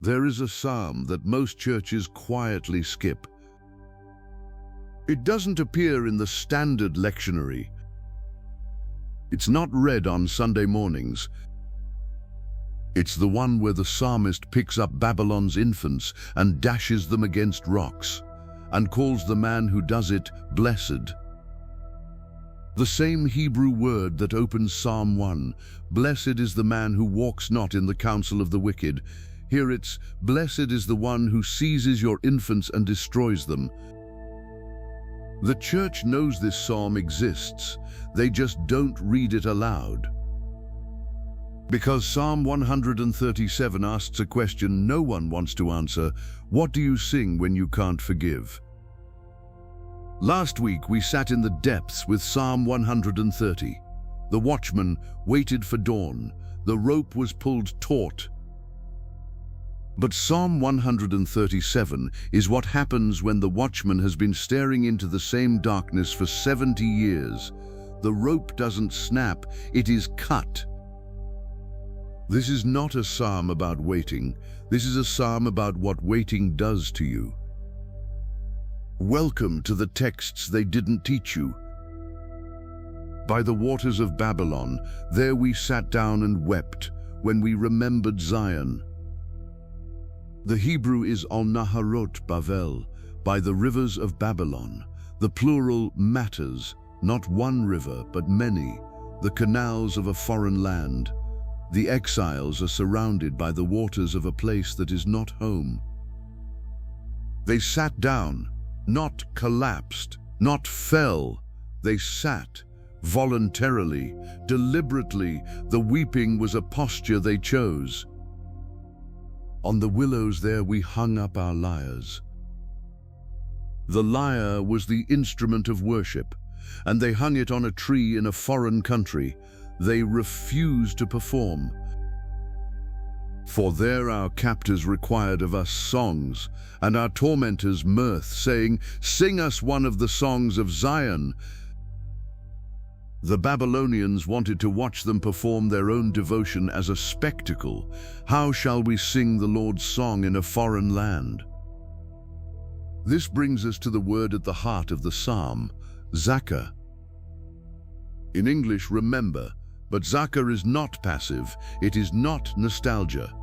There is a psalm that most churches quietly skip. It doesn't appear in the standard lectionary. It's not read on Sunday mornings. It's the one where the psalmist picks up Babylon's infants and dashes them against rocks, and calls the man who does it blessed. The same Hebrew word that opens Psalm 1, blessed is the man who walks not in the counsel of the wicked. Here it's, blessed is the one who seizes your infants and destroys them. The church knows this psalm exists, they just don't read it aloud. Because Psalm 137 asks a question no one wants to answer: what do you sing when you can't forgive? Last week we sat in the depths with Psalm 130. The watchman waited for dawn, the rope was pulled taut. But Psalm 137 is what happens when the watchman has been staring into the same darkness for 70 years. The rope doesn't snap, it is cut. This is not a psalm about waiting. This is a psalm about what waiting does to you. Welcome to the texts they didn't teach you. By the waters of Babylon, there we sat down and wept when we remembered Zion. The Hebrew is al-Naharot Bavel, by the rivers of Babylon. The plural matters, not one river, but many, the canals of a foreign land. The exiles are surrounded by the waters of a place that is not home. They sat down, not collapsed, not fell. They sat, voluntarily, deliberately. The weeping was a posture they chose. On the willows there we hung up our lyres. The lyre was the instrument of worship, and they hung it on a tree in a foreign country. They refused to perform. For there our captors required of us songs, and our tormentors mirth, saying, sing us one of the songs of Zion. The Babylonians wanted to watch them perform their own devotion as a spectacle. How shall we sing the Lord's song in a foreign land? This brings us to the word at the heart of the psalm, Zakar. In English, remember, but Zakar is not passive, it is not nostalgia.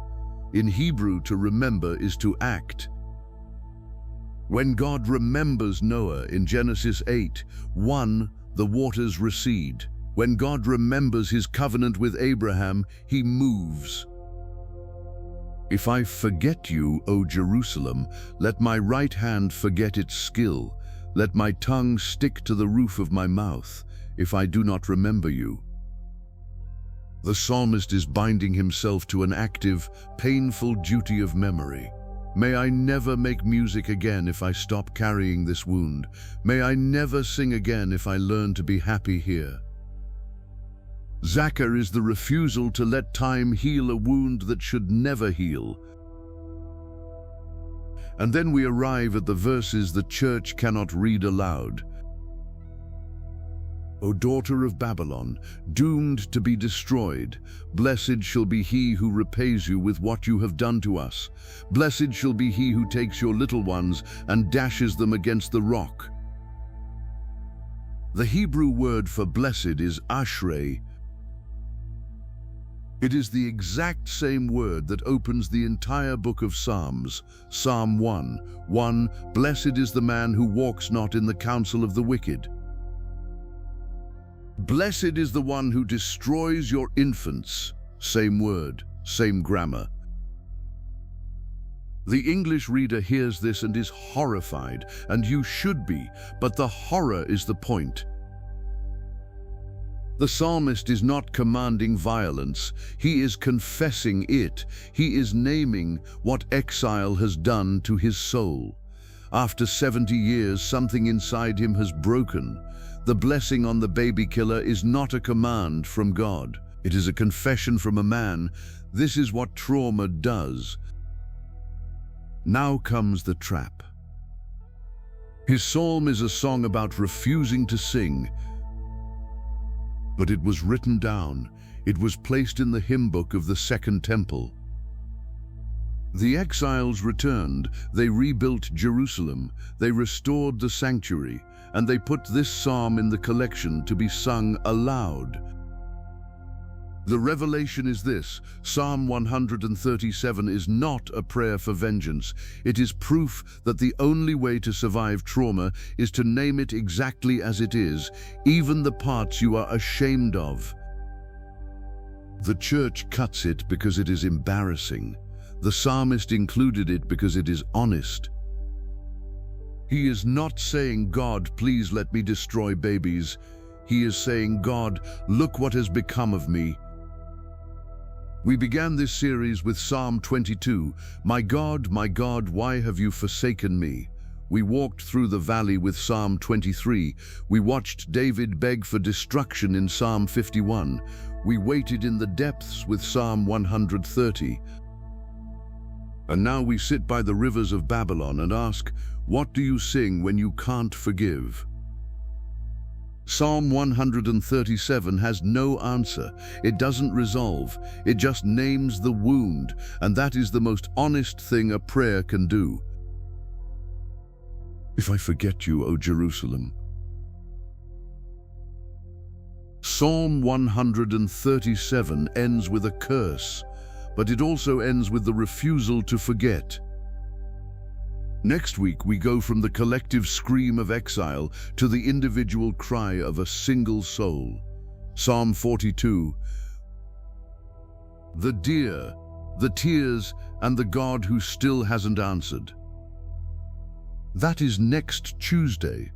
In Hebrew, to remember is to act. When God remembers Noah in Genesis 8:1, the waters recede. When God remembers his covenant with Abraham, he moves. If I forget you, O Jerusalem, let my right hand forget its skill. Let my tongue stick to the roof of my mouth, if I do not remember you. The psalmist is binding himself to an active, painful duty of memory. May I never make music again if I stop carrying this wound. May I never sing again if I learn to be happy here. Zakar is the refusal to let time heal a wound that should never heal. And then we arrive at the verses the church cannot read aloud. O daughter of Babylon, doomed to be destroyed, blessed shall be he who repays you with what you have done to us. Blessed shall be he who takes your little ones and dashes them against the rock. The Hebrew word for blessed is Ashrei. It is the exact same word that opens the entire book of Psalms. Psalm 1:1, blessed is the man who walks not in the counsel of the wicked. Blessed is the one who destroys your infants. Same word, same grammar. The English reader hears this and is horrified, and you should be, but the horror is the point. The psalmist is not commanding violence, he is confessing it. He is naming what exile has done to his soul. After 70 years, something inside him has broken. The blessing on the baby killer is not a command from God. It is a confession from a man. This is what trauma does. Now comes the trap. His psalm is a song about refusing to sing, but it was written down. It was placed in the hymn book of the Second Temple. The exiles returned, they rebuilt Jerusalem, they restored the sanctuary, and they put this psalm in the collection to be sung aloud. The revelation is this: Psalm 137 is not a prayer for vengeance. It is proof that the only way to survive trauma is to name it exactly as it is, even the parts you are ashamed of. The church cuts it because it is embarrassing. The psalmist included it because it is honest. He is not saying, "God, please let me destroy babies." He is saying, "God, look what has become of me." We began this series with Psalm 22, my God, why have you forsaken me?" We walked through the valley with Psalm 23. We watched David beg for destruction in Psalm 51. We waited in the depths with Psalm 130. And now we sit by the rivers of Babylon and ask, what do you sing when you can't forgive? Psalm 137 has no answer. It doesn't resolve. It just names the wound, and that is the most honest thing a prayer can do. If I forget you, O Jerusalem. Psalm 137 ends with a curse, but it also ends with the refusal to forget. Next week, we go from the collective scream of exile to the individual cry of a single soul. Psalm 42. The deer, the tears, and the God who still hasn't answered. That is next Tuesday.